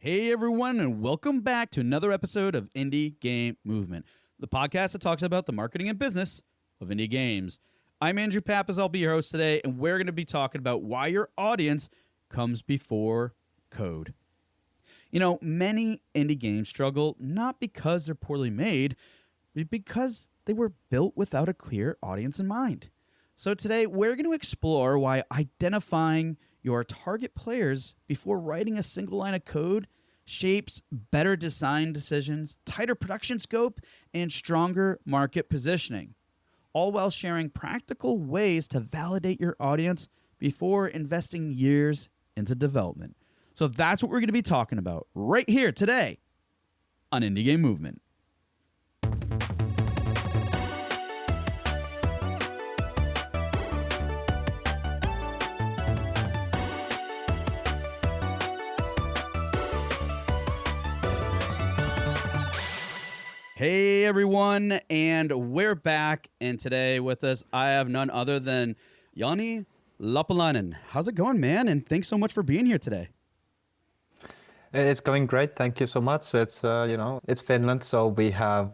Hey everyone, and welcome back to another episode of Indie Game Movement, the podcast that talks about the marketing and business of indie games. I'm Andrew Pappas, I'll be your host today, and we're going to be talking about why your audience comes before code. You know, many indie games struggle not because they're poorly made, but because they were built without a clear audience in mind. So today, we're going to explore why identifying your target players before writing a single line of code shapes better design decisions, tighter production scope, and stronger market positioning, all while sharing practical ways to validate your audience before investing years into development. So that's what we're going to be talking about right here today on Indie Game Movement. Hey everyone, and we're back, and today with us I have none other than Joni, Lappalainen. How's it going, man? And thanks so much for being here today. It's going great. Thank you so much. It's it's Finland, so we have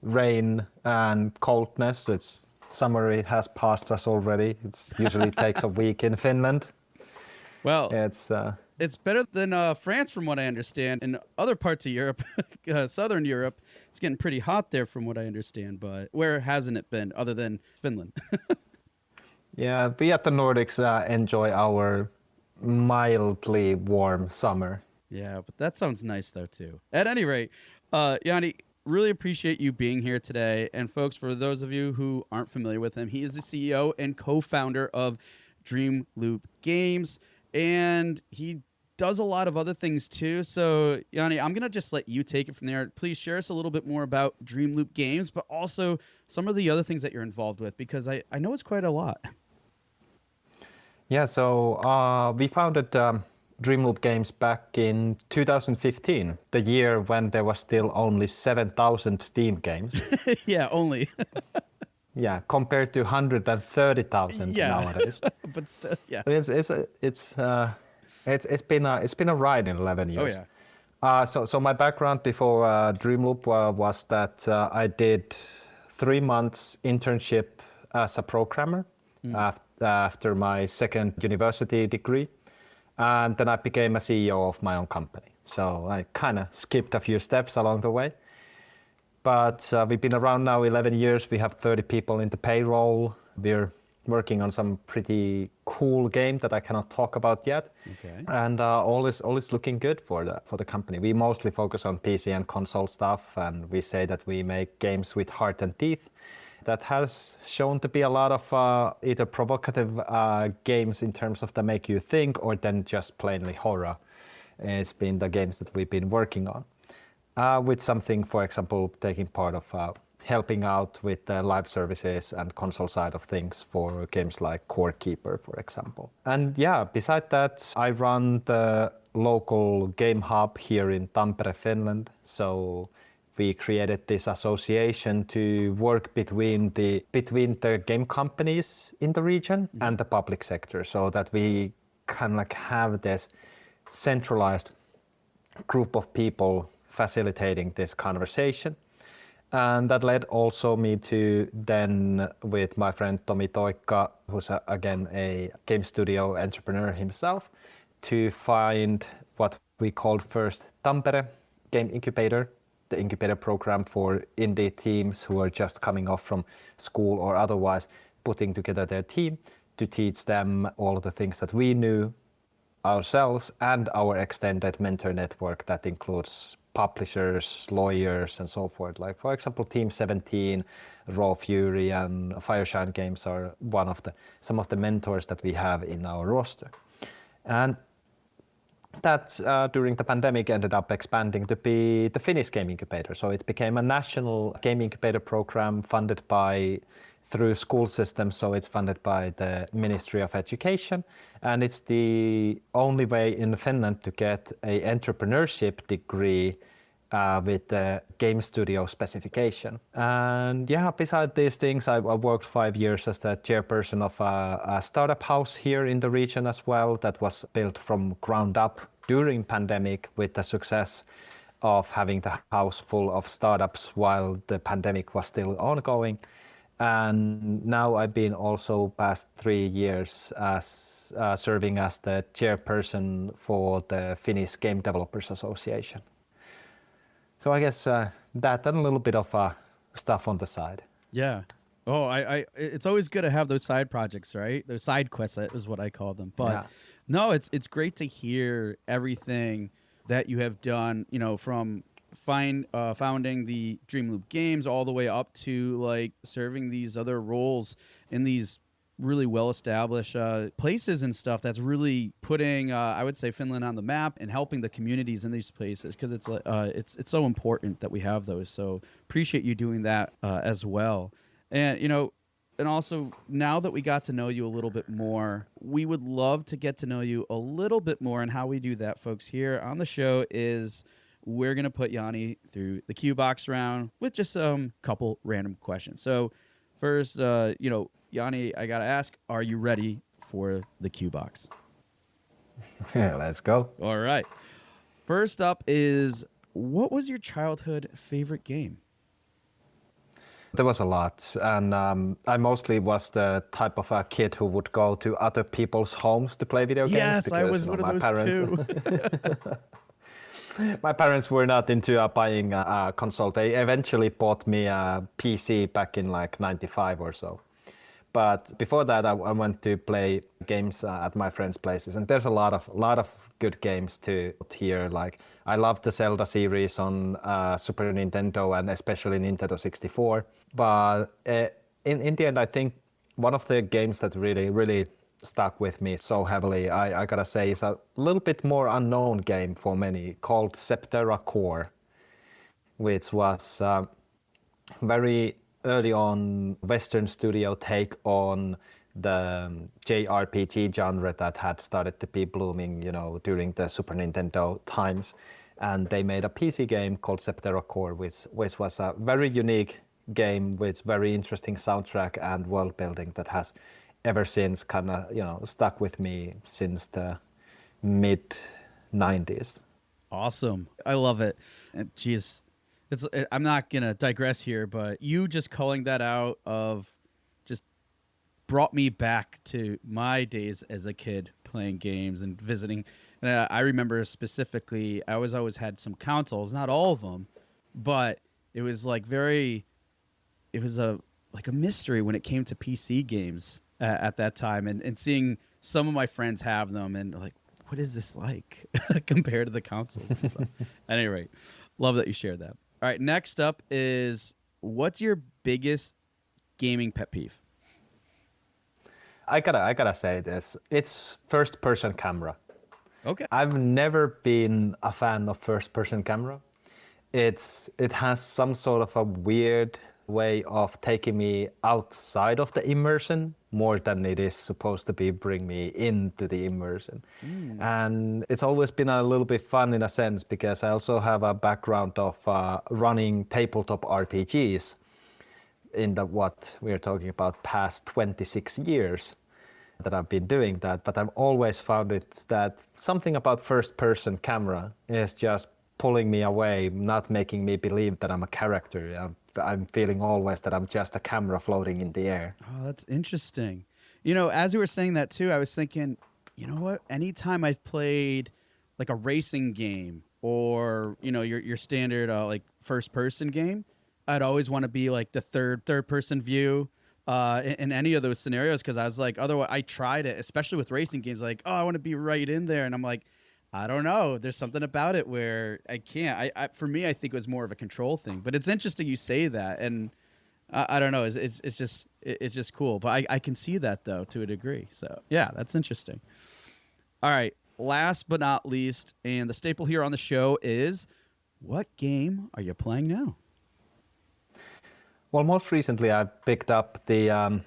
rain and coldness. It's summer. It has passed us already. It usually takes a week in Finland. Well, it's better than France, from what I understand. In other parts of Europe, Southern Europe, it's getting pretty hot there, from what I understand. But where hasn't it been, other than Finland? Yeah, we at the Nordics enjoy our mildly warm summer. Yeah, but that sounds nice, though, too. At any rate, Joni, really appreciate you being here today. And folks, for those of you who aren't familiar with him, he is the CEO and co-founder of Dream Loop Games. And he does a lot of other things too. So, Joni, I'm going to just let you take it from there. Please share us a little bit more about Dream Loop Games, but also some of the other things that you're involved with, because I know it's quite a lot. Yeah, so we founded Dream Loop Games back in 2015, the year when there was still only 7,000 Steam games. Yeah, only. Yeah, compared to 130,000 nowadays. But still, yeah. It's been a ride in 11 years. Oh yeah. So my background before Dreamloop was that I did 3 months internship as a programmer after my second university degree, and then I became a CEO of my own company. So I kind of skipped a few steps along the way. But we've been around now 11 years. We have 30 people in the payroll. We're working on some pretty cool game that I cannot talk about yet. Okay. And all is looking good for the company. We mostly focus on PC and console stuff, and we say that we make games with heart and teeth. That has shown to be a lot of either provocative games in terms of that make you think, or then just plainly horror. It's been the games that we've been working on. With something, for example, taking part of helping out with the live services and console side of things for games like Core Keeper, for example. And yeah, beside that, I run the local game hub here in Tampere, Finland. So we created this association to work between the game companies in the region and the public sector, so that we can have this centralized group of people facilitating this conversation. And that led also me to then, with my friend Tomi Toikka, who's again a game studio entrepreneur himself, to find what we called first Tampere Game Incubator, the incubator program for indie teams who are just coming off from school or otherwise, putting together their team to teach them all of the things that we knew ourselves and our extended mentor network that includes publishers, lawyers, and so forth. Like, for example, Team 17, Raw Fury, and Fireshine Games are some of the mentors that we have in our roster. And that, during the pandemic, ended up expanding to be the Finnish Game Incubator. So it became a national game incubator program funded through school systems, so it's funded by the Ministry of Education, and it's the only way in Finland to get an entrepreneurship degree with the game studio specification. And yeah, beside these things, I worked 5 years as the chairperson of a startup house here in the region as well that was built from ground up during pandemic with the success of having the house full of startups while the pandemic was still ongoing. And now I've been also past 3 years as serving as the chairperson for the Finnish Game Developers Association. So I guess that and a little bit of stuff on the side. Yeah. Oh, it's always good to have those side projects, right? Those side quests is what I call them. But Yeah. no, it's great to hear everything that you have done, from founding the Dream Loop Games all the way up to like serving these other roles in these really well-established places and stuff. That's really putting, I would say, Finland on the map and helping the communities in these places, because it's so important that we have those. So appreciate you doing that as well. And and also, now that we got to know you a little bit more, we would love to get to know you a little bit more. And how we do that, folks, here on the show is we're going to put Joni through the Q box round with just a couple random questions. So first, Joni, I got to ask, are you ready for the Q box? Yeah, let's go. All right. First up is, what was your childhood favorite game? There was a lot, and I mostly was the type of a kid who would go to other people's homes to play video games. Yes, because, I was one of those too. My parents were not into buying a console. They eventually bought me a PC back in like '95 or so. But before that, I went to play games at my friends' places, and there's a lot of good games to here. Like I love the Zelda series on Super Nintendo and especially Nintendo 64. But in the end, I think one of the games that really stuck with me so heavily, I gotta say, is a little bit more unknown game for many called Septerra Core, which was very early on Western studio take on the JRPG genre that had started to be blooming, during the Super Nintendo times. And they made a PC game called Septerra Core, which was a very unique game with very interesting soundtrack and world building that has ever since kind of, stuck with me since the mid 90s. Awesome. I love it. And geez, I'm not going to digress here, but you just calling that out of just brought me back to my days as a kid playing games and visiting. And I remember specifically, I always had some consoles, not all of them, but it was like it was a mystery when it came to PC games at that time, and seeing some of my friends have them and like, what is this like compared to the consoles and stuff. At any rate, love that you shared that. All right, next up is, what's your biggest gaming pet peeve? I gotta say this. It's first-person camera. Okay. I've never been a fan of first-person camera. It has some sort of a weird way of taking me outside of the immersion more than it is supposed to be bring me into the immersion. And it's always been a little bit fun in a sense, because I also have a background of running tabletop RPGs in the what we're talking about past 26 years that I've been doing that. But I've always found it that something about first person camera is just pulling me away, not making me believe that I'm a character. I'm feeling always that I'm just a camera floating in the air. Oh, that's interesting. As you were saying that too, I was thinking, you know what? Anytime I've played like a racing game or, your standard like first person game, I'd always want to be like the third person view in any of those scenarios, because I was like, otherwise I tried it, especially with racing games, like, oh, I want to be right in there. And I'm like, I don't know. There's something about it where I can't. For me, I think it was more of a control thing. But it's interesting you say that, and I don't know. It's just cool. But I can see that though to a degree. So yeah, that's interesting. All right. Last but not least, and the staple here on the show is, what game are you playing now? Well, most recently I picked up the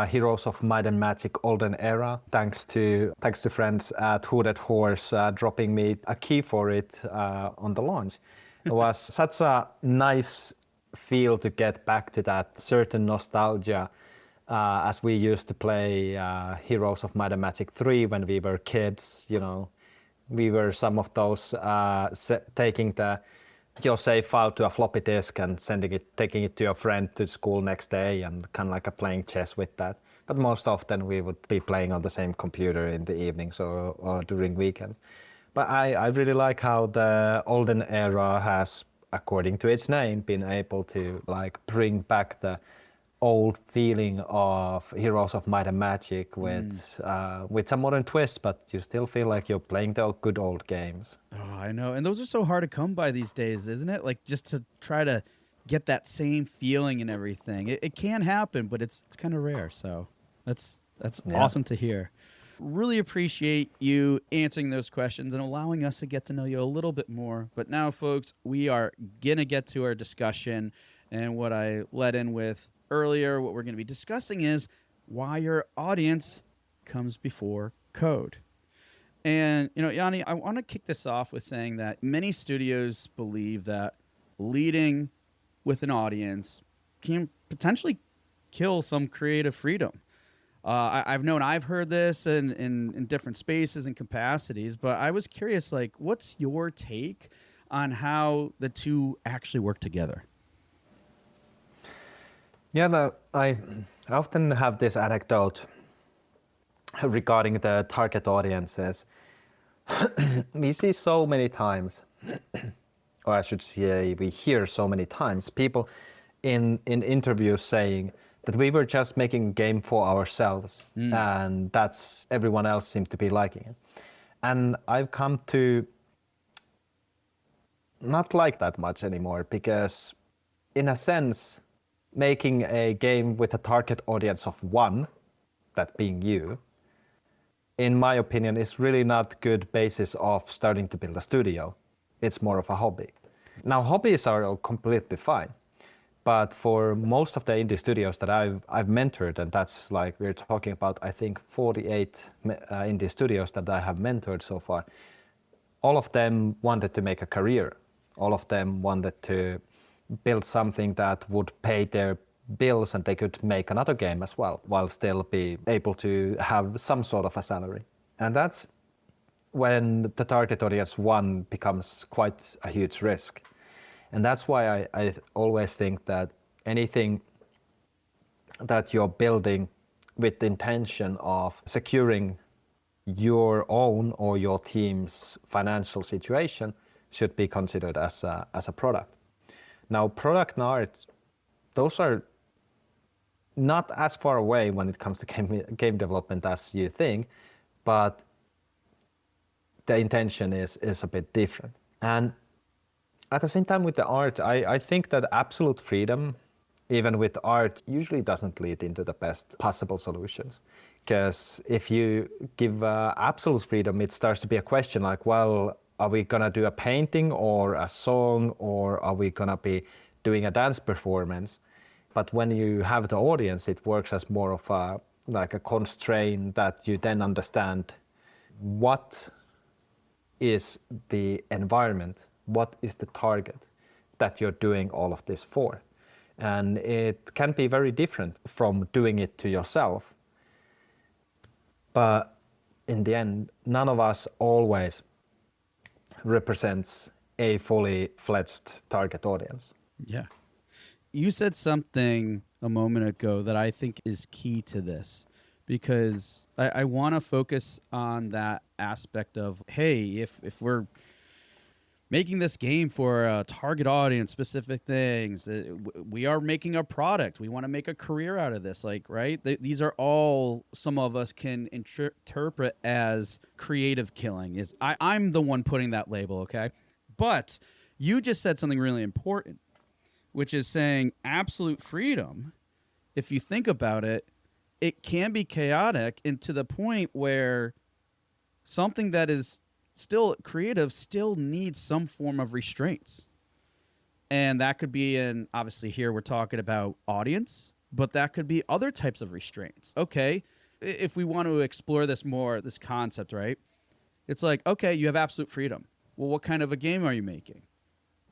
Heroes of Might and Magic Olden Era, thanks to friends at Hooded Horse dropping me a key for it on the launch. It was such a nice feel to get back to that certain nostalgia as we used to play Heroes of Might and Magic 3 when we were kids, We were some of those taking your save file to a floppy disk and taking it to your friend to school next day and kind of like playing chess with that. But most often we would be playing on the same computer in the evenings or during weekend. But I really like how the olden era has, according to its name, been able to like bring back the old feeling of Heroes of Might and Magic with some modern twists, but you still feel like you're playing the good old games. Oh, I know. And those are so hard to come by these days, isn't it? Like just to try to get that same feeling and everything. It can happen, but it's kind of rare. So that's awesome to hear. Really appreciate you answering those questions and allowing us to get to know you a little bit more. But now, folks, we are going to get to our discussion. And what I led in with earlier, what we're going to be discussing is why your audience comes before code. And, Joni, I want to kick this off with saying that many studios believe that leading with an audience can potentially kill some creative freedom. I've heard this in different spaces and capacities, but I was curious, like, what's your take on how the two actually work together? Yeah, I often have this anecdote regarding the target audiences. We see so many times, or I should say we hear so many times, people in interviews saying that we were just making a game for ourselves and that's everyone else seemed to be liking it. And I've come to not like that much anymore because in a sense, making a game with a target audience of one, that being you, in my opinion, is really not good basis of starting to build a studio. It's more of a hobby. Now, hobbies are completely fine, but for most of the indie studios that I've mentored, and that's like we're talking about, I think 48 indie studios that I have mentored so far, all of them wanted to make a career. All of them wanted to build something that would pay their bills and they could make another game as well, while still be able to have some sort of a salary. And that's when the target audience one becomes quite a huge risk. And that's why I always think that anything that you're building with the intention of securing your own or your team's financial situation should be considered as a product. Now, product and art, those are not as far away when it comes to game development as you think, but the intention is a bit different. And at the same time with the art, I think that absolute freedom, even with art, usually doesn't lead into the best possible solutions. Because if you give absolute freedom, it starts to be a question like, well, are we gonna do a painting or a song, or are we gonna be doing a dance performance? But when you have the audience, it works as more of a constraint that you then understand what is the environment, what is the target that you're doing all of this for. And it can be very different from doing it to yourself. But in the end, none of us always represents a fully fledged target audience. Yeah. You said something a moment ago that I think is key to this, because I want to focus on that aspect of, hey, if we're making this game for a target audience, specific things, we are making a product. We want to make a career out of this, like, right? These are all some of us can interpret as creative killing. I'm the one putting that label, okay? But you just said something really important, which is saying absolute freedom. If you think about it, it can be chaotic, and to the point where something that is still creative still needs some form of restraints. And that could be obviously here we're talking about audience, but that could be other types of restraints. Okay, if we want to explore this more, this concept, right? It's like, okay, you have absolute freedom. Well, what kind of a game are you making?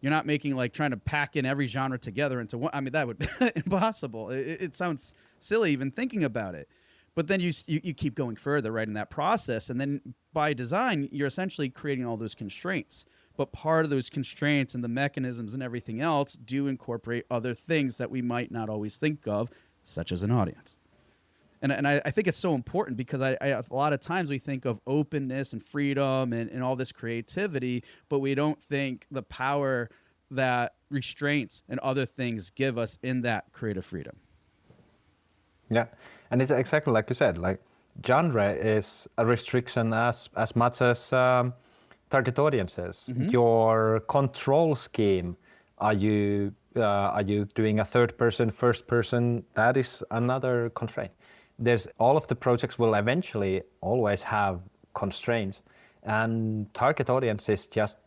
You're not making like trying to pack in every genre together into one. I mean, that would be impossible. It sounds silly even thinking about it. But then you keep going further, right, in that process. And then by design, you're essentially creating all those constraints. But part of those constraints and the mechanisms and everything else do incorporate other things that we might not always think of, such as an audience. And I think it's so important because I a lot of times we think of openness and freedom and all this creativity, but we don't think the power that restraints and other things give us in that creative freedom. Yeah, and it's exactly like you said, like genre is a restriction as much as target audiences. Mm-hmm. Your control scheme, are you doing a third person, first person? That is another constraint. There's all of the projects will eventually always have constraints, and target audience is just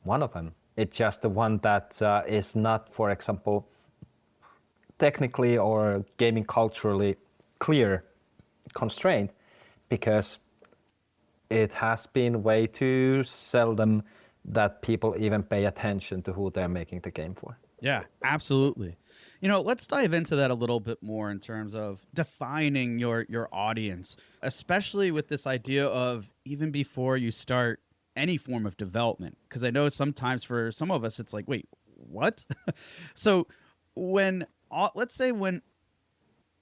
one of them. It's just the one that is not, for example, technically or gaming culturally clear constraint, because it has been way too seldom that people even pay attention to who they're making the game for. Yeah, absolutely. Let's dive into that a little bit more in terms of defining your audience, especially with this idea of even before you start any form of development. Because I know sometimes for some of us, it's like, wait, what? So let's say when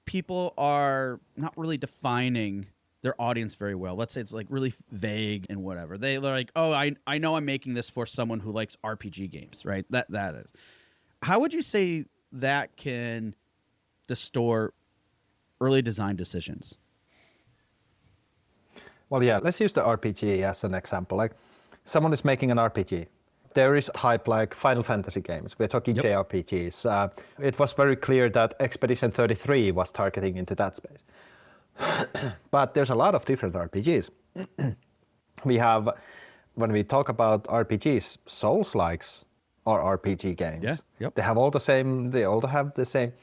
people are not really defining their audience very well, let's say it's like really vague and whatever. They're like, oh, I know I'm making this for someone who likes RPG games, right? That is. How would you say that can distort early design decisions? Well, yeah, let's use the RPG as an example. Like someone is making an RPG. There is a type like Final Fantasy games. We're talking JRPGs. It was very clear that Expedition 33 was targeting into that space. But there's a lot of different RPGs. We have, when we talk about RPGs, Souls-likes are RPG games. Yeah. Yep. They all have the same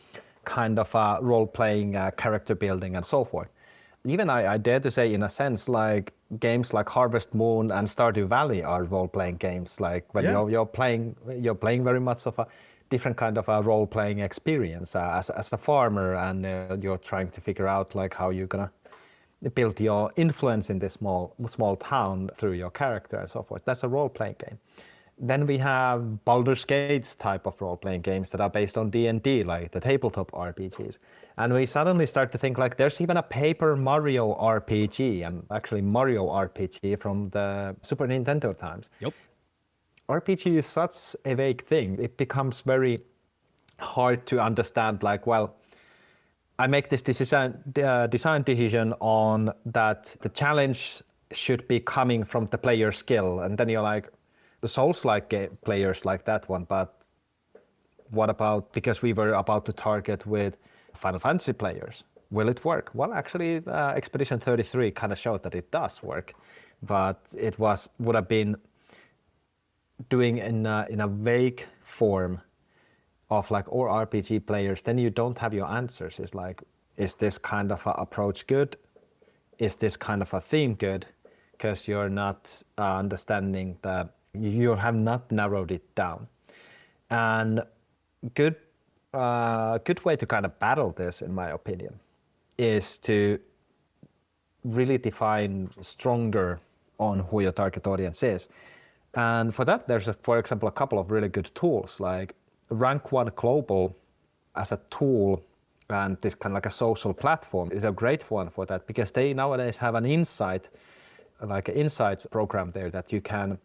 kind of role-playing, character building, and so forth. Even I dare to say, in a sense, like games like Harvest Moon and Stardew Valley are role-playing games. Like when you're playing very much of a different kind of a role-playing experience as a farmer, and you're trying to figure out like how you're gonna build your influence in this small town through your character and so forth. That's a role-playing game. Then we have Baldur's Gate type of role-playing games that are based on D&D, like the tabletop RPGs. And we suddenly start to think like there's even a Paper Mario RPG, and actually Mario RPG from the Super Nintendo times. Yep. RPG is such a vague thing. It becomes very hard to understand, like, well, I make this design decision on that the challenge should be coming from the player skill. And then you're like, the Souls-like players like that one, but what about, because we were about to target with Final Fantasy players, will it work? Well, actually, Expedition 33 kind of showed that it does work, but it would have been doing in a vague form of like, or RPG players, then you don't have your answers. It's like, is this kind of a approach good? Is this kind of a theme good? Because you're not understanding that you have not narrowed it down. And good way to kind of battle this, in my opinion, is to really define stronger on who your target audience is. And for that, there's, for example, a couple of really good tools, like Rank 1 Global as a tool and this kind of like a social platform is a great one for that, because they nowadays have an insight, like an insights program there that you can.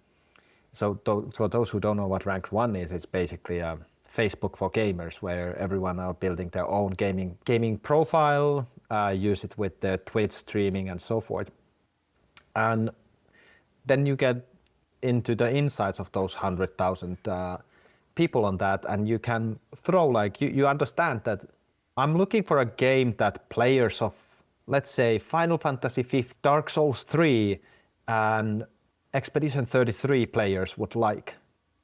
So for those who don't know what Rank 1 is, it's basically a Facebook for gamers where everyone are building their own gaming profile, use it with the Twitch streaming and so forth. And then you get into the insights of those 100,000 people on that, and you can throw like, you understand that I'm looking for a game that players of, let's say, Final Fantasy V, Dark Souls 3, and Expedition 33 players would like.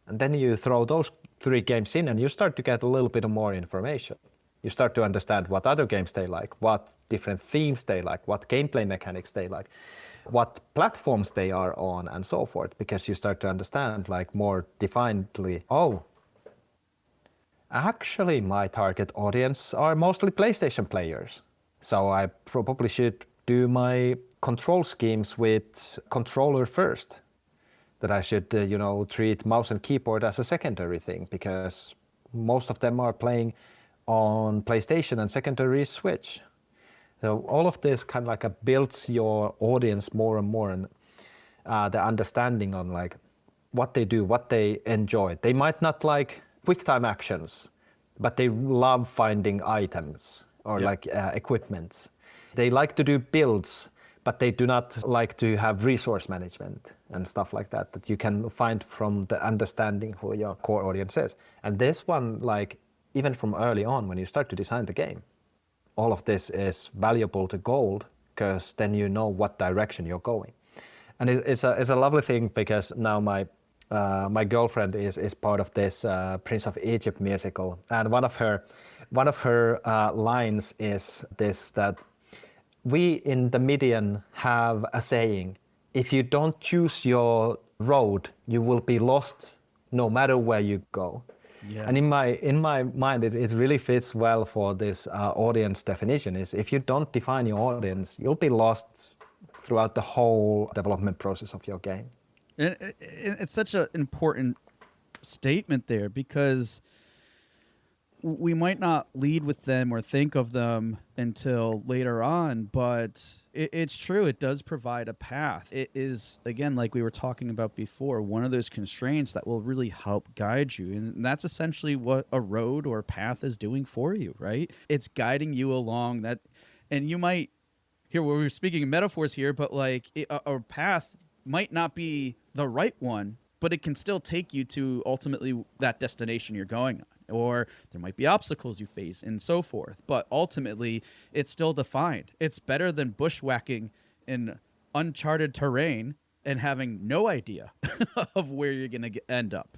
And then you throw those 3 games in and you start to get a little bit more information. You start to understand what other games they like, what different themes they like, what gameplay mechanics they like, what platforms they are on, and so forth, because you start to understand like more definedly, oh, actually my target audience are mostly PlayStation players. So I probably should do my control schemes with controller first. That I should, treat mouse and keyboard as a secondary thing because most of them are playing on PlayStation and secondary Switch. So all of this kind of like builds your audience more and more, and the understanding on like what they do, what they enjoy. They might not like quick time actions, but they love finding items or like equipments. They like to do builds, but they do not like to have resource management and stuff like that you can find from the understanding who your core audience is. And this one, like even from early on when you start to design the game, all of this is valuable to gold because then you know what direction you're going. And it's a lovely thing because now my girlfriend is part of this Prince of Egypt musical, and one of her lines is this, that we in the Midian have a saying: if you don't choose your road, you will be lost no matter where you go. Yeah. And in my mind, it really fits well for this audience definition. Is if you don't define your audience, you'll be lost throughout the whole development process of your game. And it's such an important statement there because we might not lead with them or think of them until later on, but it's true. It does provide a path. It is, again, like we were talking about before, one of those constraints that will really help guide you. And that's essentially what a road or path is doing for you, right? It's guiding you along that. And you might, here we're speaking in metaphors here, but like a path might not be the right one, but it can still take you to ultimately that destination you're going on. Or there might be obstacles you face and so forth. But ultimately, it's still defined. It's better than bushwhacking in uncharted terrain and having no idea of where you're going to end up.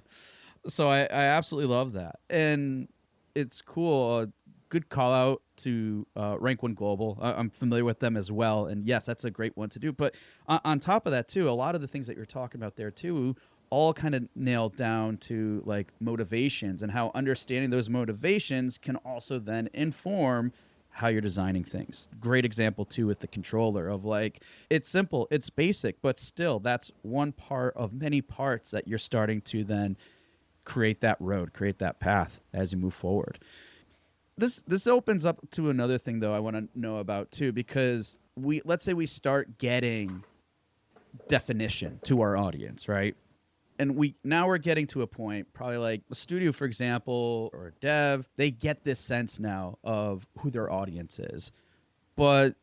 So I absolutely love that. And it's cool. Good call out to Rank 1 Global. I'm familiar with them as well. And yes, that's a great one to do. But on top of that, too, a lot of the things that you're talking about there, too, all kind of nailed down to like motivations and how understanding those motivations can also then inform how you're designing things. Great example too with the controller of like, it's simple, it's basic, but still that's one part of many parts that you're starting to then create that road, create that path as you move forward. This opens up to another thing though I want to know about too, because let's say we start getting definition to our audience, right? And we're getting to a point, probably like a studio, for example, or a dev, they get this sense now of who their audience is. But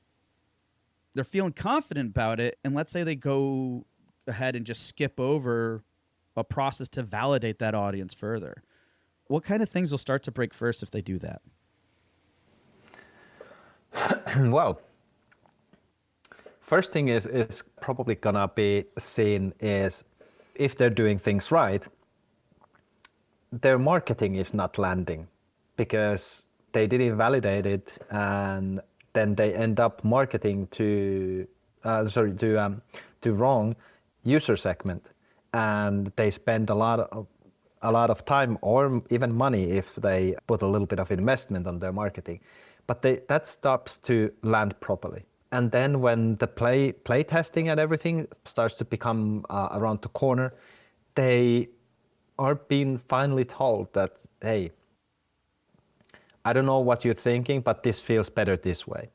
they're feeling confident about it. And let's say they go ahead and just skip over a process to validate that audience further. What kind of things will start to break first if they do that? Well, first thing is probably gonna be seen is if they're doing things right, their marketing is not landing because they didn't validate it, and then they end up marketing to wrong user segment, and they spend a lot of time or even money if they put a little bit of investment on their marketing, but that stops to land properly. And then when the play testing and everything starts to become around the corner, they are being finally told that, hey, I don't know what you're thinking, but this feels better this way.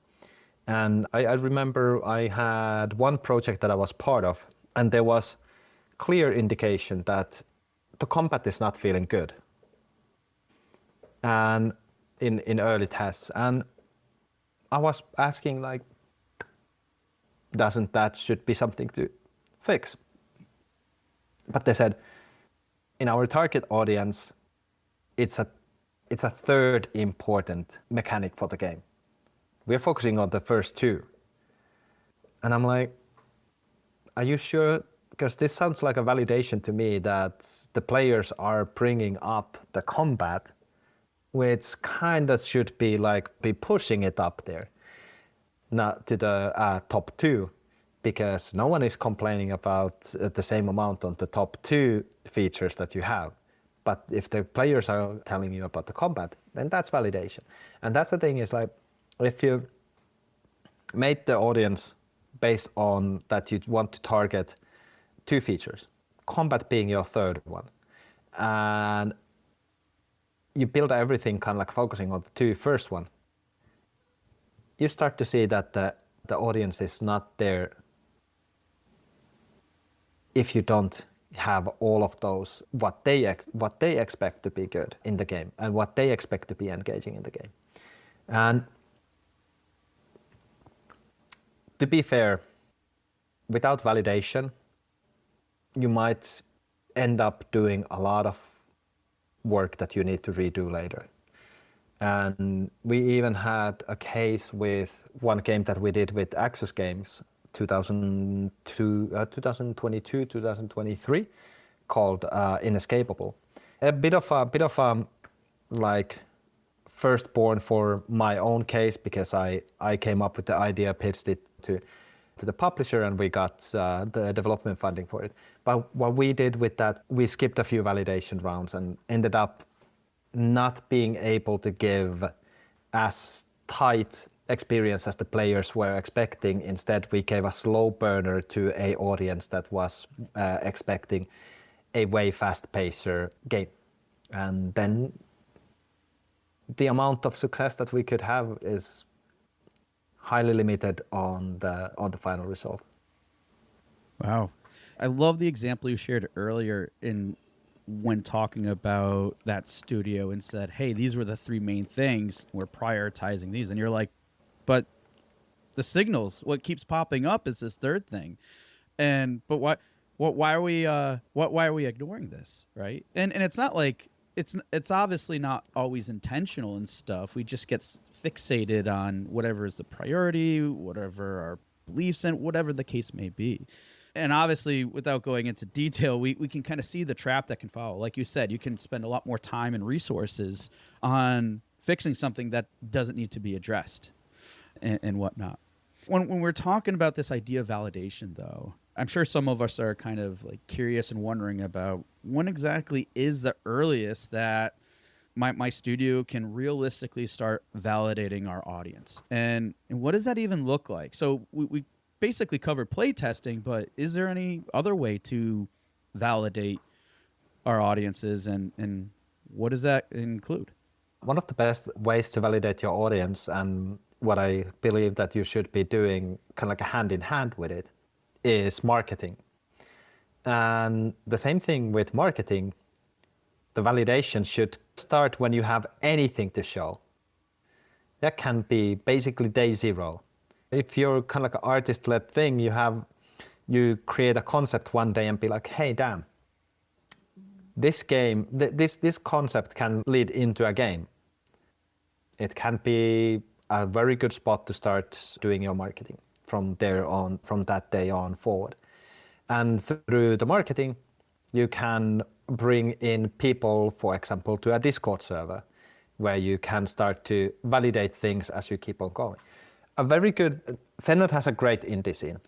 And I remember I had one project that I was part of, and there was clear indication that the combat is not feeling good. And in early tests, and I was asking like, doesn't that should be something to fix? But they said, in our target audience, it's a third important mechanic for the game. We're focusing on the first two. And I'm like, are you sure? Because this sounds like a validation to me that the players are bringing up the combat, which kind of should be pushing it up there. Not to the top two, because no one is complaining about the same amount on the top two features that you have. But if the players are telling you about the combat, then that's validation. And that's the thing is like, if you made the audience based on that you want to target 2 features, combat being your third one. And you build everything kind of like focusing on the 2 first one. You start to see that the audience is not there if you don't have all of those what they expect to be good in the game and what they expect to be engaging in the game. And to be fair, without validation, you might end up doing a lot of work that you need to redo later. And we even had a case with one game that we did with Access Games 2022, 2023, called Inescapable. A bit of like firstborn for my own case, because I came up with the idea, pitched it to the publisher, and we got the development funding for it. But what we did with that, we skipped a few validation rounds and ended up not being able to give as tight experience as the players were expecting. Instead, we gave a slow burner to a audience that was expecting a way fast pacer game. And then the amount of success that we could have is highly limited on the final result. Wow. I love the example you shared earlier when talking about that studio and said, hey, these were the 3 main things. We're prioritizing these. And you're like, but the signals, what keeps popping up is this third thing. But why are we ignoring this? Right. And it's not like it's obviously not always intentional and stuff. We just get fixated on whatever is the priority, whatever our beliefs and whatever the case may be. And obviously, without going into detail, we can kind of see the trap that can follow. Like you said, you can spend a lot more time and resources on fixing something that doesn't need to be addressed and whatnot. When we're talking about this idea of validation, though, I'm sure some of us are kind of like curious and wondering about when exactly is the earliest that my studio can realistically start validating our audience. And what does that even look like? So we basically covered play testing, but is there any other way to validate our audiences, and what does that include? One of the best ways to validate your audience, and what I believe that you should be doing kind of like a hand in hand with it, is marketing. And the same thing with marketing, the validation should start when you have anything to show. That can be basically day 0. If you're kind of like an artist-led thing, you create a concept one day and be like, hey, damn, this game, this concept can lead into a game. It can be a very good spot to start doing your marketing from that day on forward. And through the marketing, you can bring in people, for example, to a Discord server, where you can start to validate things as you keep on going. Finland has a great indie scene.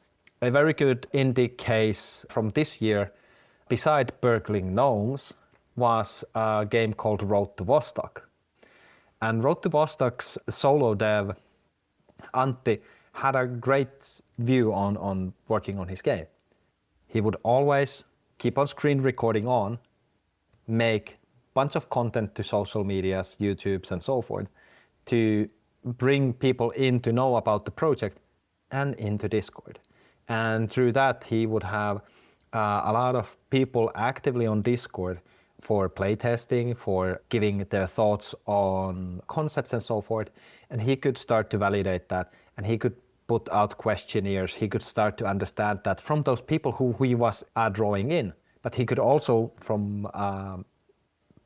A very good indie case from this year, beside Burgling Gnomes, was a game called Road to Vostok. And Road to Vostok's solo dev, Antti, had a great view on working on his game. He would always keep on screen recording on, make a bunch of content to social medias, YouTubes and so forth, to bring people in to know about the project and into Discord. And through that, he would have a lot of people actively on Discord for playtesting, for giving their thoughts on concepts and so forth. And he could start to validate that, and he could put out questionnaires. He could start to understand that from those people who he was drawing in. But he could also,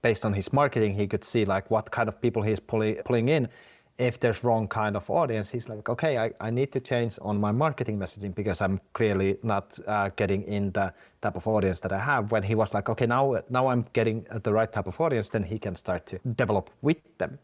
based on his marketing, he could see like what kind of people he's pulling in. If there's wrong kind of audience, he's like, okay, I need to change on my marketing messaging because I'm clearly not getting in the type of audience that I have. When he was like, okay, now I'm getting the right type of audience, then he can start to develop with them.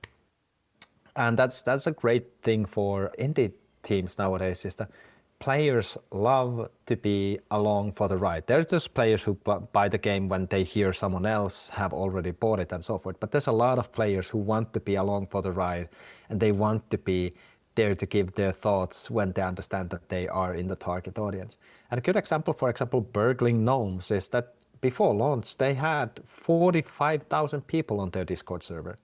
And that's a great thing for indie teams nowadays, is that players love to be along for the ride. There's those players who buy the game when they hear someone else have already bought it and so forth. But there's a lot of players who want to be along for the ride, and they want to be dare to give their thoughts when they understand that they are in the target audience. And a good example, for example, Burgling Gnomes, is that before launch, they had 45,000 people on their Discord server.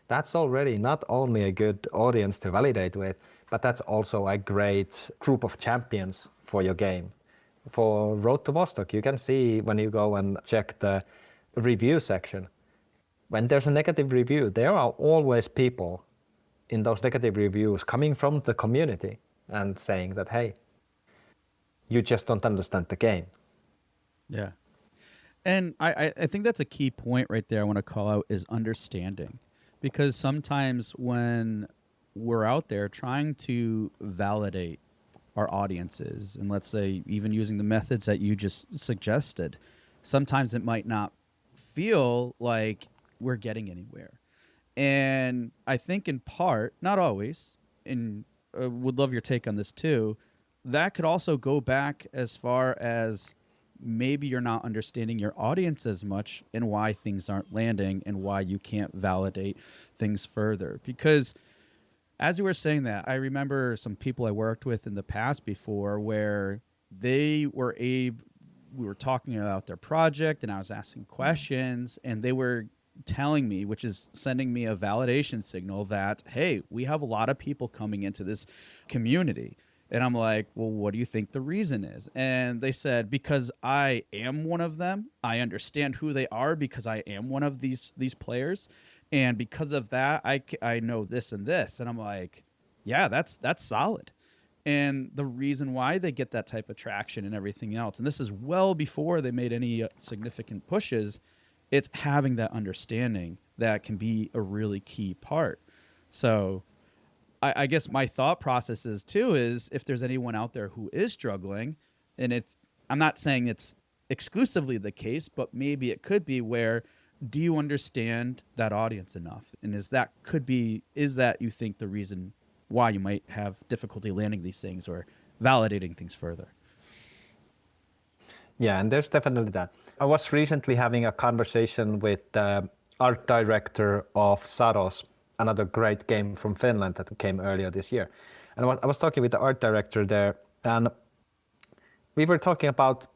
That's already not only a good audience to validate with, but that's also a great group of champions for your game. For Road to Vostok, you can see when you go and check the review section, when there's a negative review, there are always people in those negative reviews coming from the community and saying that, hey, you just don't understand the game. Yeah. And I think that's a key point right there I want to call out is understanding. Because sometimes when we're out there trying to validate our audiences, and let's say even using the methods that you just suggested, sometimes it might not feel like we're getting anywhere. And I think in part, not always, and would love your take on this too, that could also go back as far as maybe you're not understanding your audience as much and why things aren't landing and why you can't validate things further. Because as you were saying that, I remember some people I worked with in the past before where we were talking about their project and I was asking questions and they were telling me, which is sending me a validation signal that, hey, we have a lot of people coming into this community. And I'm like, well, what do you think the reason is? And they said, because I am one of them. I understand who they are because I am one of these players. And because of that, I know this and this. And I'm like, yeah, that's solid. And the reason why they get that type of traction and everything else, and this is well before they made any significant pushes, it's having that understanding that can be a really key part. So I guess my thought process is too is if there's anyone out there who is struggling, and I'm not saying it's exclusively the case, but maybe it could be where do you understand that audience enough? And is that you think the reason why you might have difficulty landing these things or validating things further? Yeah, and there's definitely that. I was recently having a conversation with the art director of Saros, another great game from Finland that came earlier this year. And I was talking with the art director there, and we were talking about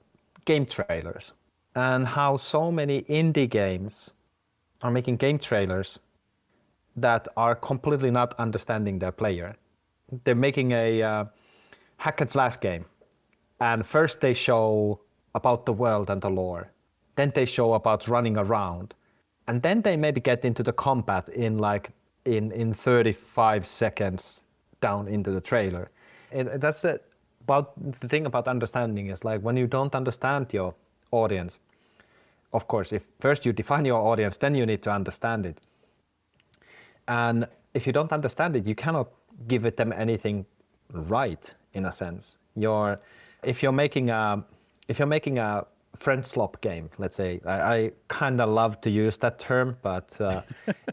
game trailers and how so many indie games are making game trailers that are completely not understanding their player. They're making a hack and slash game, and first they show about the world and the lore, then they show about running around, and then they maybe get into the combat in 35 seconds down into the trailer. That's it. About the thing about understanding is like when you don't understand your audience, of course, if first you define your audience, then you need to understand it. And if you don't understand it, you cannot give it them anything right in a sense. If you're making a friend slop game, let's say, I kind of love to use that term, but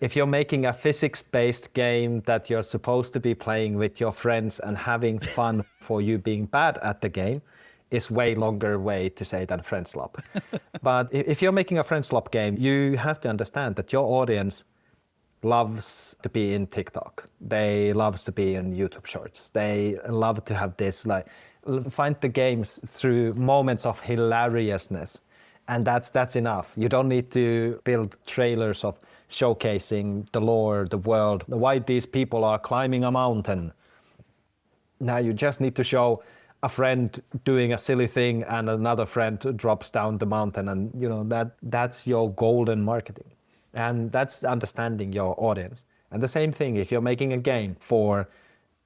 if you're making a physics-based game that you're supposed to be playing with your friends and having fun for you being bad at the game, is way longer way to say than friend slop. But if you're making a friend slop game, you have to understand that your audience loves to be in TikTok. They loves to be in YouTube Shorts. They love to have this find the games through moments of hilariousness, and that's enough. You don't need to build trailers of showcasing the lore, the world, why these people are climbing a mountain. Now you just need to show a friend doing a silly thing and another friend drops down the mountain, and that's your golden marketing. And that's understanding your audience. And the same thing, if you're making a game for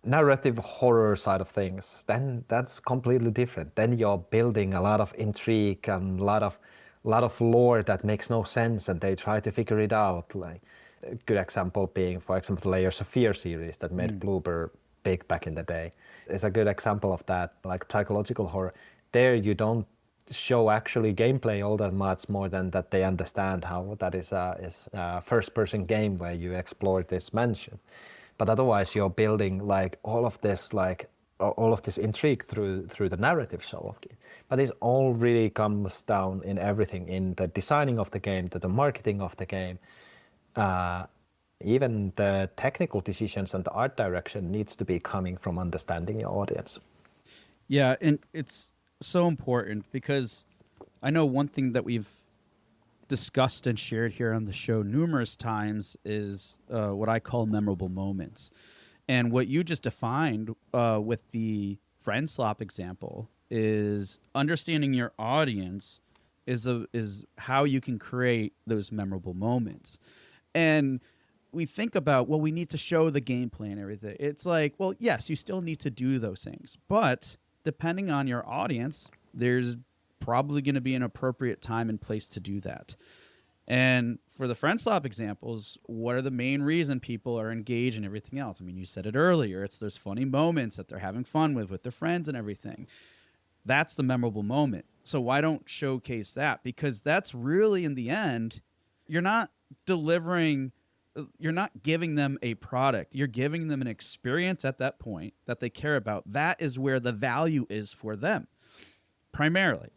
narrative horror side of things, then that's completely different. Then you're building a lot of intrigue and a lot of lore that makes no sense, and they try to figure it out. Like a good example being, for example, the Layers of Fear series that made Bloober big back in the day. It's a good example of that, like psychological horror. There you don't show actually gameplay all that much more than that they understand how that is a first-person game where you explore this mansion. But otherwise, you're building all of this intrigue through the narrative show of game. But this all really comes down in everything, in the designing of the game, to the marketing of the game, Even the technical decisions and the art direction needs to be coming from understanding your audience. Yeah, and it's so important because I know one thing that we've discussed and shared here on the show numerous times is what I call memorable moments. And what you just defined with the friend slop example is understanding your audience is how you can create those memorable moments. And we think about, well, we need to show the gameplay and everything. It's like, well, yes, you still need to do those things, but depending on your audience, there's probably going to be an appropriate time and place to do that. And for the friend slop examples, what are the main reason people are engaged in everything else? I mean, you said it earlier. It's those funny moments that they're having fun with their friends and everything. That's the memorable moment. So why don't showcase that? Because that's really, in the end, you're not delivering, you're not giving them a product. You're giving them an experience at that point that they care about. That is where the value is for them, primarily.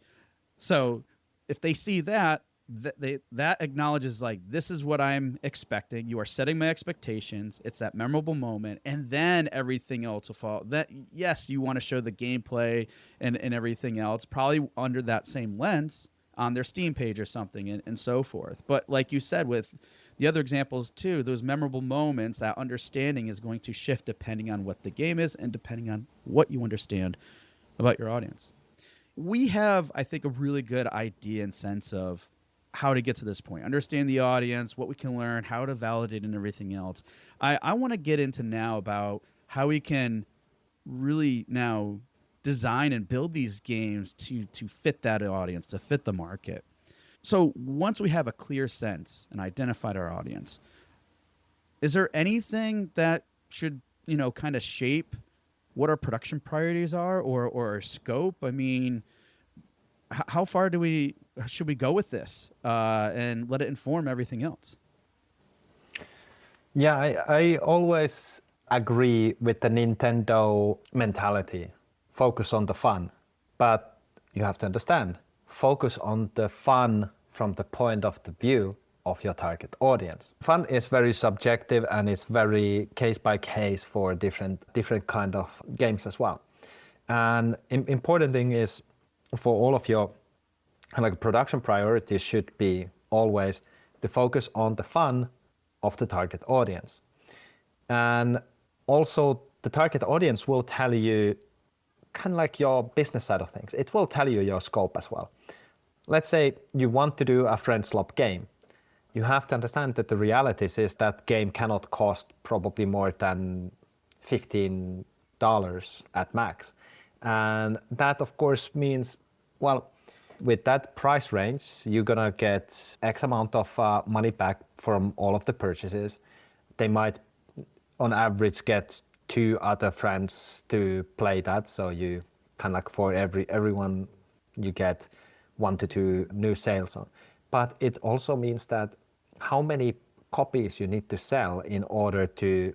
So if they see that, that acknowledges, like, this is what I'm expecting. You are setting my expectations. It's that memorable moment, and then everything else will follow. That, yes, you want to show the gameplay and everything else, probably under that same lens on their Steam page or something, and so forth. But like you said with the other examples too, those memorable moments, that understanding is going to shift depending on what the game is and depending on what you understand about your audience. We have, I think, a really good idea and sense of how to get to this point, understand the audience, what we can learn, how to validate, and everything else. I want to get into now about how we can really now design and build these games to fit that audience, to fit the market. So once we have a clear sense and identified our audience, is there anything that should, kind of shape what our production priorities are, or our scope? I mean, how far should we go with this and let it inform everything else? Yeah, I always agree with the Nintendo mentality. Focus on the fun. But you have to understand, focus on the fun from the point of the view of your target audience. Fun is very subjective and it's very case by case for different kind of games as well. And important thing is, for all of your production priorities should be always to focus on the fun of the target audience. And also the target audience will tell you kind of like your business side of things. It will tell you your scope as well. Let's say you want to do a friend slop game. You have to understand that the reality is that game cannot cost probably more than $15 at max. And that of course means, well, with that price range, you're gonna get X amount of money back from all of the purchases. They might, on average, get 2 other friends to play that. So you kind of like for everyone, you get 1 to 2 new sales on. But it also means that how many copies you need to sell in order to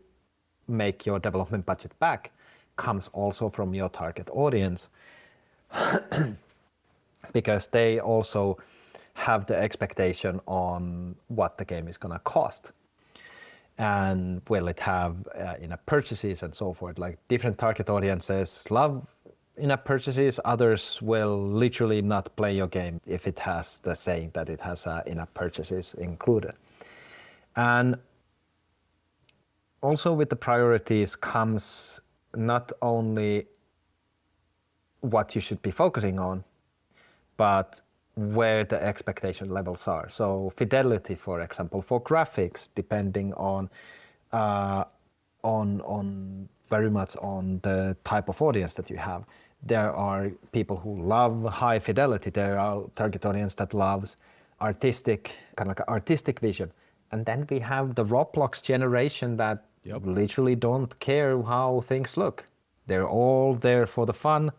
make your development budget back comes also from your target audience. Because they also have the expectation on what the game is going to cost. And will it have in-app purchases and so forth. Like different target audiences love in-app purchases, others will literally not play your game if it has the saying that it has in-app purchases included. And also with the priorities comes not only what you should be focusing on, but where the expectation levels are. So fidelity, for example, for graphics, depending on very much on the type of audience that you have. There are people who love high fidelity. There are target audience that loves artistic, kind of like artistic vision. And then we have the Roblox generation that literally don't care how things look. They're all there for the fun,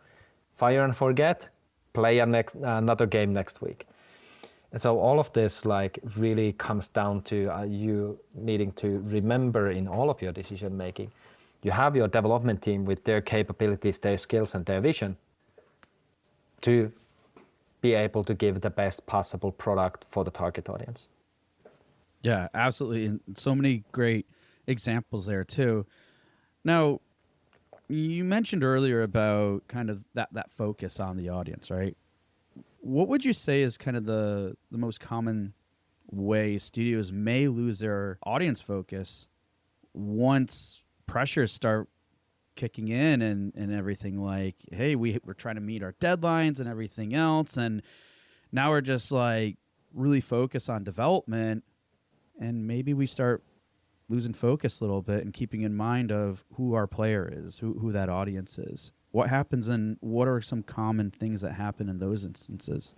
fire and forget, play another game next week. And so all of this like really comes down to you needing to remember in all of your decision making, you have your development team with their capabilities, their skills and their vision to be able to give the best possible product for the target audience. Yeah, absolutely. And so many great examples there too. Now, you mentioned earlier about kind of that focus on the audience, right? What would you say is kind of the most common way studios may lose their audience focus once pressures start kicking in and everything, like, hey, we're trying to meet our deadlines and everything else, and now we're just like really focused on development, and maybe we start losing focus a little bit and keeping in mind of who our player is, who that audience is. What happens, and what are some common things that happen in those instances?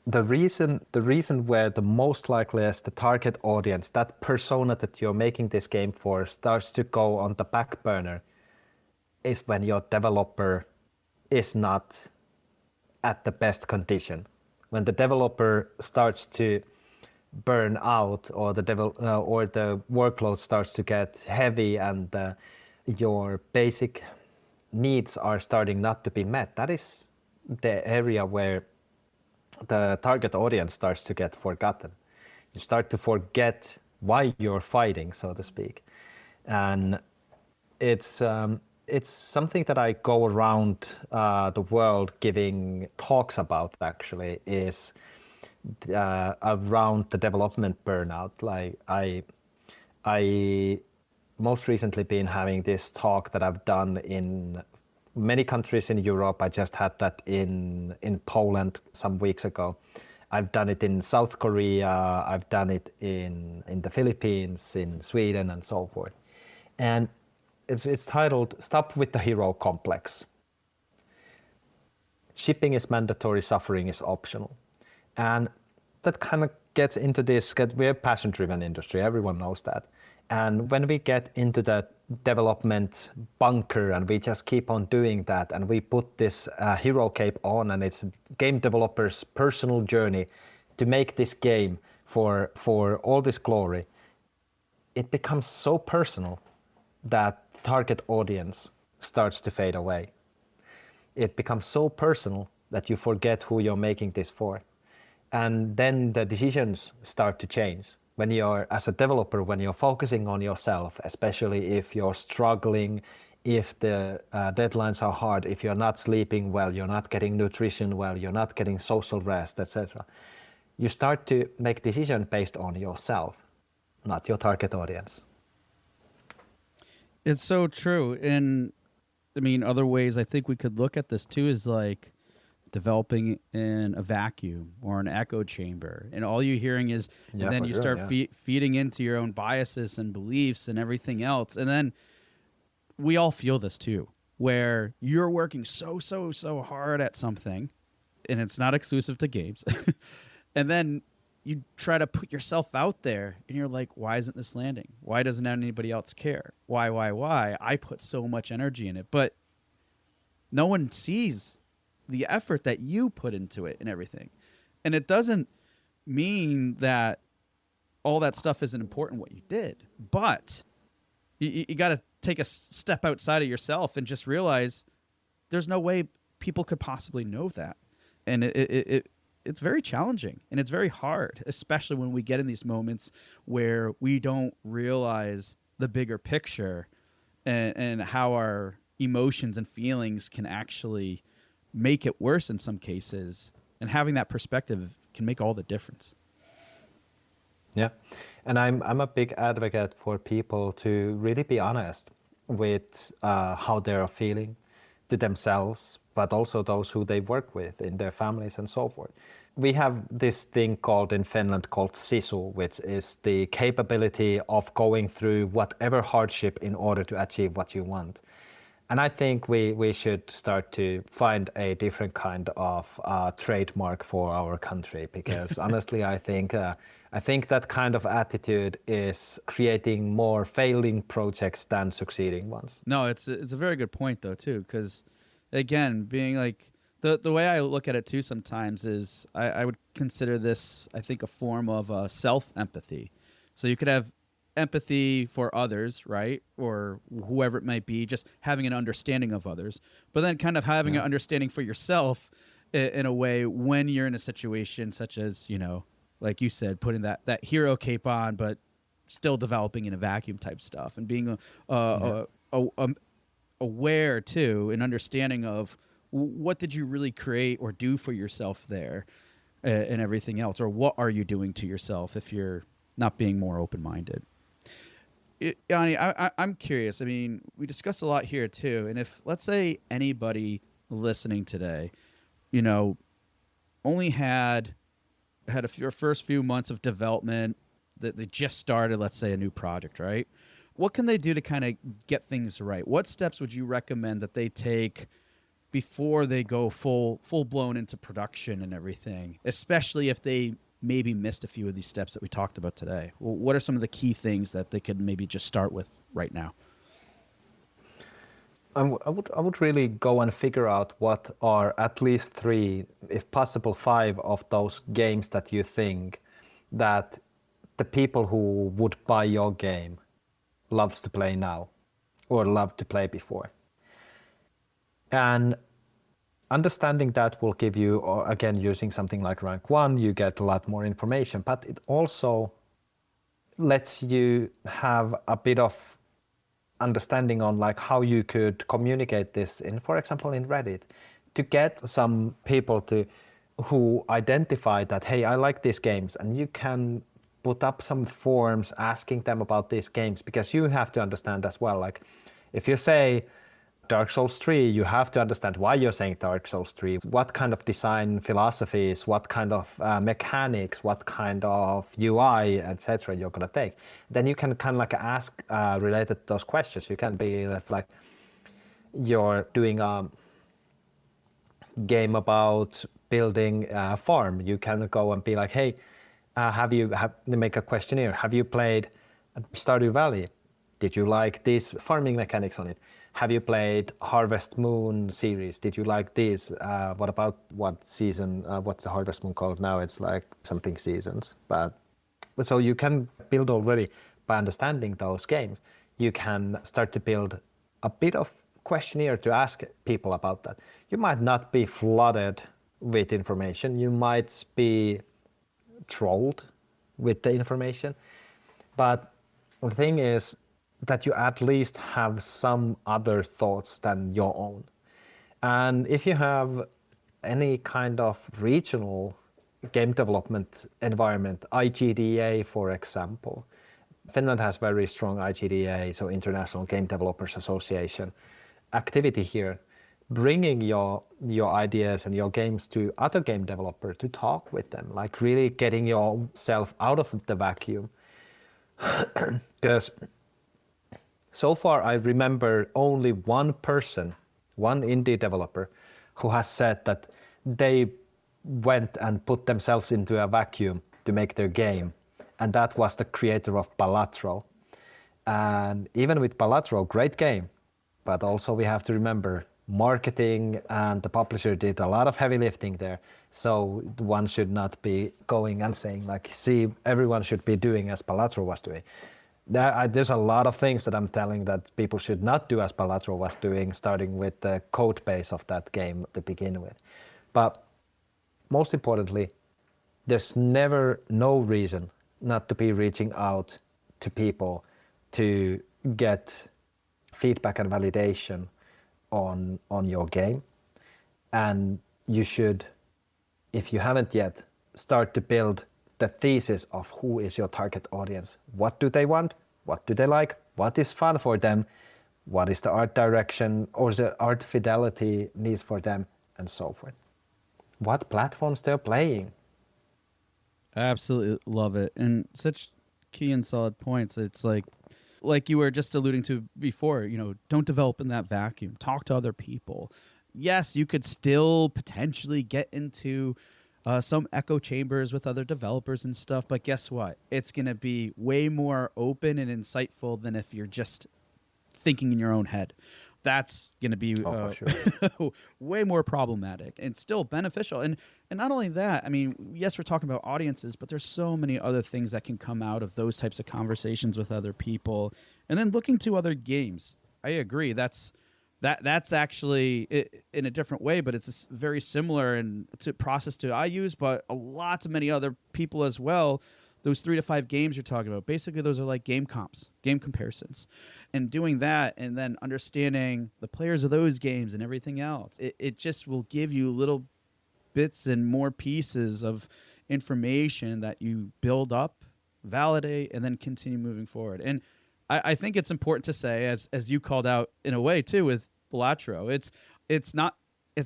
The reason where the most likely is the target audience, that persona that you're making this game for, starts to go on the back burner is when your developer is not at the best condition. When the developer starts to burn out, or or the workload starts to get heavy, and your basic needs are starting not to be met, that is the area where the target audience starts to get forgotten. You start to forget why you're fighting, so to speak. And it's something that I go around the world giving talks about, actually, is around the development burnout. Like I most recently been having this talk that I've done in many countries in Europe. I just had that in Poland some weeks ago. I've done it in South Korea. I've done it in the Philippines, in Sweden, and so forth. And it's titled "Stop with the Hero Complex." Shipping is mandatory, suffering is optional. And that kind of gets into this, we're a passion-driven industry, everyone knows that. And when we get into that development bunker and we just keep on doing that, and we put this hero cape on, and it's game developers' personal journey to make this game for all this glory, it becomes so personal that the target audience starts to fade away. It becomes so personal that you forget who you're making this for. And then the decisions start to change. When you're, as a developer, when you're focusing on yourself, especially if you're struggling, if the deadlines are hard, if you're not sleeping well, you're not getting nutrition well, you're not getting social rest, etc., you start to make decisions based on yourself, not your target audience. It's so true. And I mean, other ways I think we could look at this too is like developing in a vacuum or an echo chamber, and all you're hearing is, and then you start feeding into your own biases and beliefs and everything else. And then we all feel this too, where you're working so hard at something, and it's not exclusive to games. And then you try to put yourself out there, and you're like, why isn't this landing? Why doesn't anybody else care? Why? I put so much energy in it, but no one sees the effort that you put into it and everything. And it doesn't mean that all that stuff isn't important, what you did, but you got to take a step outside of yourself and just realize there's no way people could possibly know that. And it's very challenging, and it's very hard, especially when we get in these moments where we don't realize the bigger picture, and how our emotions and feelings can actually make it worse in some cases. And having that perspective can make all the difference. Yeah, and I'm a big advocate for people to really be honest with how they're feeling to themselves, but also those who they work with in their families and so forth. We have this thing called in Finland called sisu, which is the capability of going through whatever hardship in order to achieve what you want. And I think we should start to find a different kind of trademark for our country, because honestly, I think that kind of attitude is creating more failing projects than succeeding ones. No, it's a very good point though too, because again, being like the way I look at it too sometimes is I would consider this, I think, a form of self-empathy. So you could have empathy for others, right? Or whoever it might be, just having an understanding of others, but then kind of having an understanding for yourself in a way when you're in a situation such as, like you said, putting that hero cape on, but still developing in a vacuum type stuff, and being aware too, and understanding of what did you really create or do for yourself there, and everything else, or what are you doing to yourself if you're not being more open-minded. Yanni, I'm curious. I mean, we discussed a lot here too, and if let's say anybody listening today, you know, only had your first few months of development, that they just started, let's say, a new project, right? What can they do to kind of get things right? What steps would you recommend that they take before they go full blown into production and everything, especially if they maybe missed a few of these steps that we talked about today? Well, what are some of the key things that they could maybe just start with right now? I would really go and figure out what are at least 3, if possible 5 of those games that you think that the people who would buy your game loves to play now or loved to play before. And understanding that will give you, or again, using something like rank 1, you get a lot more information, but it also lets you have a bit of understanding on like how you could communicate this in, for example, in Reddit, to get some people who identify that, hey, I like these games, and you can put up some forms asking them about these games, because you have to understand as well, like if you say Dark Souls 3, you have to understand why you're saying Dark Souls 3, what kind of design philosophies, what kind of mechanics, what kind of UI, etc. you're going to take. Then you can kind of like ask related to those questions. You can be like, you're doing a game about building a farm. You can go and be like, hey, make a questionnaire. Have you played Stardew Valley? Did you like these farming mechanics on it? Have you played Harvest Moon series? Did you like these? What about what season? What's the Harvest Moon called now? It's like something seasons. But so you can build already by understanding those games. You can start to build a bit of questionnaire to ask people about that. You might not be flooded with information. You might be trolled with the information. But the thing is that you at least have some other thoughts than your own. And if you have any kind of regional game development environment, IGDA, for example, Finland has very strong IGDA, so International Game Developers Association, activity here, bringing your ideas and your games to other game developers to talk with them, like really getting yourself out of the vacuum. Because so far I remember only one person, one indie developer, who has said that they went and put themselves into a vacuum to make their game, and that was the creator of Balatro. And even with Balatro, great game, but also we have to remember marketing and the publisher did a lot of heavy lifting there. So one should not be going and saying like, see, everyone should be doing as Balatro was doing. There's a lot of things that I'm telling that people should not do as Balatro was doing, starting with the code base of that game to begin with. But most importantly, there's never no reason not to be reaching out to people to get feedback and validation on your game. And you should, if you haven't yet, start to build the thesis of who is your target audience. What do they want? What do they like? What is fun for them? What is the art direction or the art fidelity needs for them, and so forth. What platforms they're playing. I absolutely love it. And such key and solid points. It's like you were just alluding to before, you know, don't develop in that vacuum. Talk to other people. Yes, you could still potentially get into some echo chambers with other developers and stuff, but guess what? It's going to be way more open and insightful than if you're just thinking in your own head. That's going to be sure. way more problematic and still beneficial. And not only that, I mean, yes, we're talking about audiences, but there's so many other things that can come out of those types of conversations with other people. And then looking to other games. I agree. That's That's actually in a different way, but it's very similar and to process to I use, but lots of many other people as well. Those 3 to 5 games you're talking about, basically those are like game comps, game comparisons, and doing that, and then understanding the players of those games and everything else. It just will give you little bits and more pieces of information that you build up, validate, and then continue moving forward. And I think it's important to say, as you called out in a way too with Balatro, it's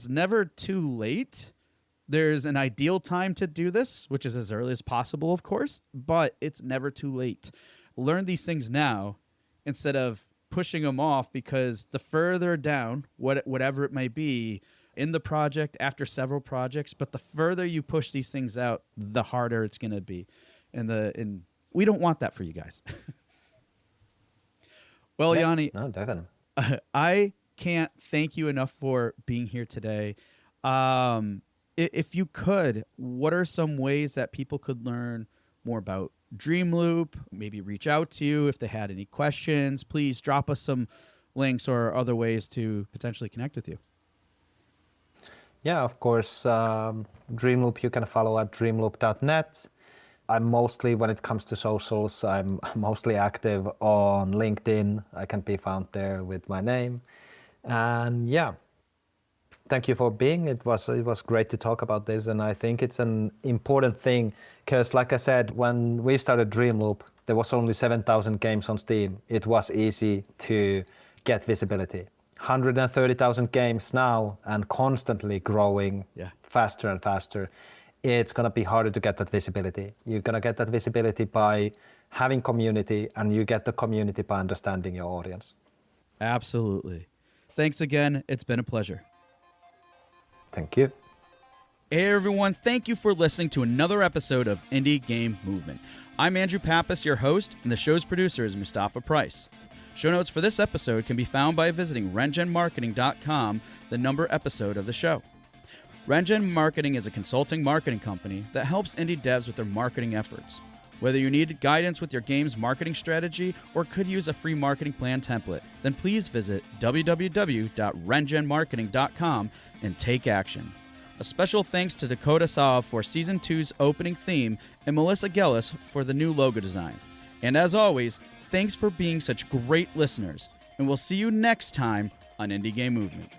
never too late. There's an ideal time to do this, which is as early as possible, of course, but it's never too late. Learn these things now instead of pushing them off, because the further down, whatever it may be, in the project, after several projects, but the further you push these things out, the harder it's going to be. And we don't want that for you guys. Well, Yeah, Joni, no, definitely. I can't thank you enough for being here today. If you could, what are some ways that people could learn more about Dreamloop, maybe reach out to you if they had any questions? Please drop us some links or other ways to potentially connect with you. Yeah, of course. Dreamloop, you can follow at dreamloop.net. I'm mostly, when it comes to socials, I'm mostly active on LinkedIn. I can be found there with my name. And yeah, thank you for being. It was great to talk about this, and I think it's an important thing because, like I said, when we started Dreamloop, there was only 7,000 games on Steam. It was easy to get visibility. 130,000 games now, and constantly growing faster and faster. It's gonna be harder to get that visibility. You're gonna get that visibility by having community, and you get the community by understanding your audience. Absolutely. Thanks again. It's been a pleasure. Thank you. Hey everyone, thank you for listening to another episode of Indie Game Movement. I'm Andrew Pappas, your host, and the show's producer is Mustafa Price. Show notes for this episode can be found by visiting rengenmarketing.com, the number episode of the show. Rengen Marketing is a consulting marketing company that helps indie devs with their marketing efforts. Whether you need guidance with your game's marketing strategy or could use a free marketing plan template, then please visit www.rengenmarketing.com and take action. A special thanks to Dakota Saw for Season 2's opening theme and Melissa Gellis for the new logo design. And as always, thanks for being such great listeners, and we'll see you next time on Indie Game Movement.